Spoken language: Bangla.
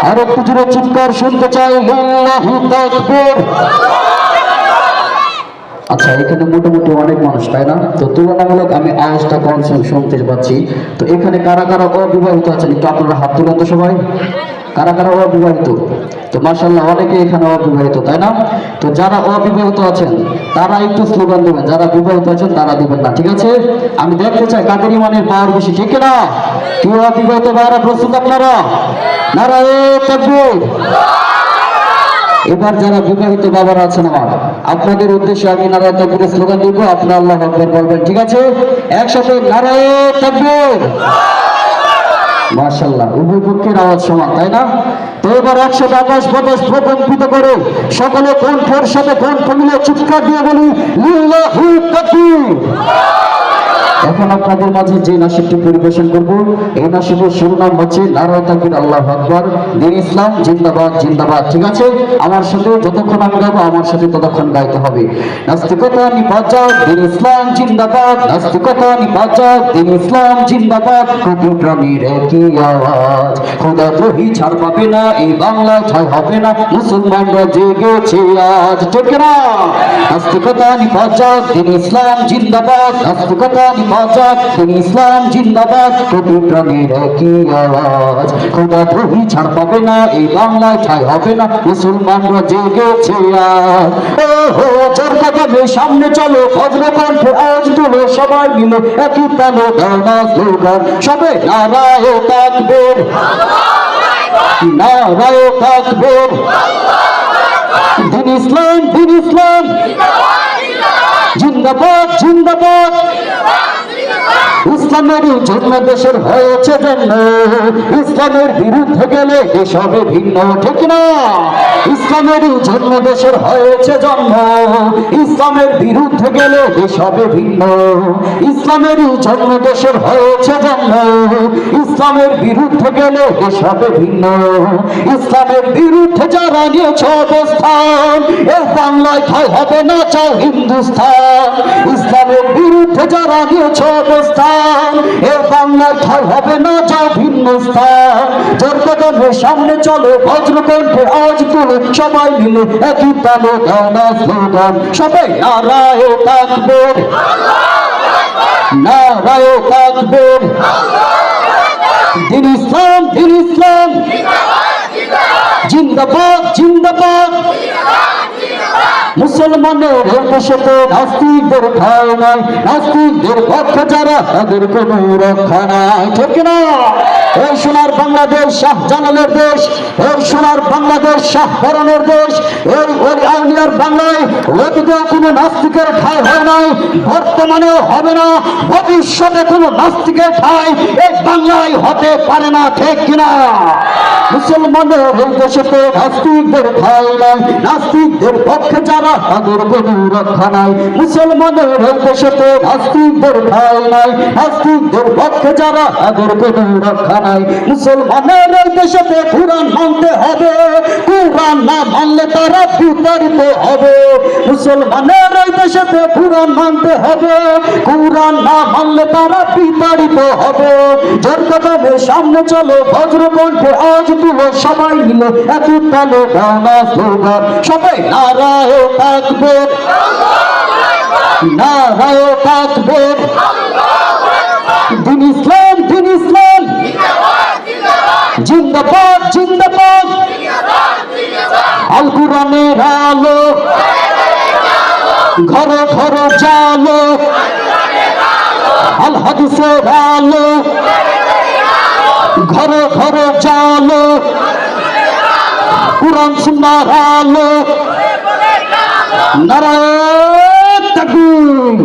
আর একটু জোরে চিৎকার শুনতে চাই, লিল্লাহি তাকবীর। আচ্ছা, এখানে মোটামুটি অনেক মানুষ, তাই না? তো তুলনামূলক আমি আওয়াজটা কম শুনতে পাচ্ছি। তো এখানে কারা কারা অবিবাহিত আছেন একটু আপনারা হাত তুলেন তো সবাই। কারা কারা অবিবাহিত? তো মাশাআল্লাহ অনেকে এখানে অবিবাহিত, তাই না? তো যারা অবিবাহিত আছেন তারা একটু স্লোগান দেবেন, যারা বিবাহিত আছেন তারা দিবেন না, ঠিক আছে? আমি দেখতে চাই কাদের ইমানের পাওয়ার বেশি, ঠিক না? কি অবিবাহিত ভাইরা প্রস্তুত আপনারা? নারায়ে তাকবীর। এবার যারা বিবাহিত বাবারা আছেন আমার, আপনাদের উদ্দেশ্যে আমি নারায়ে তাকবীরের স্লোগান দিব, আপনারা আল্লাহু আকবার বলবেন, ঠিক আছে? একসাথে নারায়ে তাকবীর। মাশাআল্লাহ, উভয় পক্ষের আওয়াজ সমান, তাই না? তো এবার 150 প্রকম্পিত করে সকলে কণ্ঠের সাথে কণ্ঠ মিলে চিৎকার দিয়ে বলি, লিল্লাহি তাকবীর। এখন আপনাদের মাঝে যে নাসিবটি পরিবেশন করব, এই নাসিবের শিরোনাম হচ্ছে নারায়ে তাকবীর, আল্লাহু আকবার, দ্বীন ইসলাম জিন্দাবাদ জিন্দাবাদ, ঠিক আছে? আমার সাথে যতক্ষণ আমি গাবো আমার সাথে ততক্ষণ গাইতে হবে। নাস্তিকতা নিপাত যাক, দ্বীন ইসলাম জিন্দাবাদ, নাস্তিকতা নিপাত যাক, দ্বীন ইসলাম জিন্দাবাদ, কোটি প্রাণীর একই আওয়াজ, খোদা দ্রোহী ছাড় পাবে না, এই বাংলা ঠাঁই হবে না, মুসলমানরা জেগেছে আজ, ঠিক না? নাস্তিকতা নিপাত যাক, দ্বীন ইসলাম জিন্দাবাদ, নাস্তিকতা নিপাত যাক, দ্বীন ইসলাম জিন্দাবাদ, কোটি প্রাণীর একই আওয়াজ, খোদা দ্রোহী ছাড় পাবে না, এই বাংলায় ঠাঁই হবে না, মুসলমানরা জেগেছে আজ। ও হো জোর কদমে সামনে চলো, বজ্র কণ্ঠে আওয়াজ তুলো, সবাই মিলে একই তালে দাও না স্লোগান, সবে নারায়ে তাকবীর, নারায়ে তাকবীর, দ্বীন ইসলাম জিন্দাবাদ জিন্দাবাদ। ইসলামের জন্য দেশের হয়েছে জন্য, ইসলামের বিরুদ্ধে গেলে দেশ হবে ভিন্ন, ঠিক না? ইসলামের জন্য দেশের হয়েছে জন্ম, ইসলামের বিরুদ্ধে গেলে দেশ হবে ভিন্ন, ইসলামের জন্য দেশের হয়েছে জন্ম, ইসলামের বিরুদ্ধে গেলে দেশ হবে ভিন্ন। ইসলামের বিরুদ্ধে যারা নিয়েছ অবস্থান, এ বাংলায় ঠাঁই হবে না, চাও হিন্দুস্তান। ইসলামের বিরুদ্ধে যারা নিয়েছ অবস্থান, এ বাংলায় ঠাঁই হবে না, চাও ভিন্ন স্থান। জোর কদমে সামনে চলো, বজ্র কণ্ঠে আওয়াজ তুলো, সবাই মিলে একই তালে দাও না স্লোগান, সবাই নারায়ে তাকবীর, নারায়ে তাকবীর, দ্বীন ইসলাম জিন্দাবাদ জিন্দাবাদ। মুসলমানের দেশেতে নাস্তিকদের ঠাঁই নাই, নাস্তিকদের পক্ষে যারা তাদের কোনো রক্ষা নাই, ঠিক না? এই সোনার বাংলাদেশ শাহজালালের দেশ, এই সোনার বাংলাদেশ শাহপরানের দেশ, এই আউলিয়ার বাংলায় অতীতেও কোনো নাস্তিকের ঠাঁই হয় নাই, বর্তমানেও হবে না, ভবিষ্যতে কোনো নাস্তিকের ঠাঁই এই বাংলায় হতে পারে না, ঠিক কিনা? মুসলমানের দেশেতে নাস্তিকদের ঠাঁই নাই, নাস্তিকদের পক্ষে যারা তাদের কোনো রক্ষা নাই। মুসলমানের দেশেতে নাস্তিকদের ঠাঁই নাই, নাস্তিকদের পক্ষে যারা তাদের কোনো রক্ষা নাই। মুসলমানের দেশেতে কুরআন মানতে হবে, কুরআন না মানলে তারা বিতাড়িত হবে। মুসলমানের দেশেতে কুরআন মানতে হবে, কুরআন না মানলে তারা বিতাড়িত হবে। জোর কদমে সামনে চলো, বজ্র কণ্ঠে আওয়াজ তুলো, সবাই মিলে একই তালে দাও না স্লোগান, সবাই নারায়ে তাকবীর, নারায়ে তাকবীর, দ্বীন ইসলাম জিন্দাবাদ জিন্দাবাদ। আল কুরআনের আলো ঘরে ঘরে জালো, আল হাদিসের আলো ঘরে ঘরে জালো, কুরআন সুন্নাহর আলো, নারায়ে তাকবীর।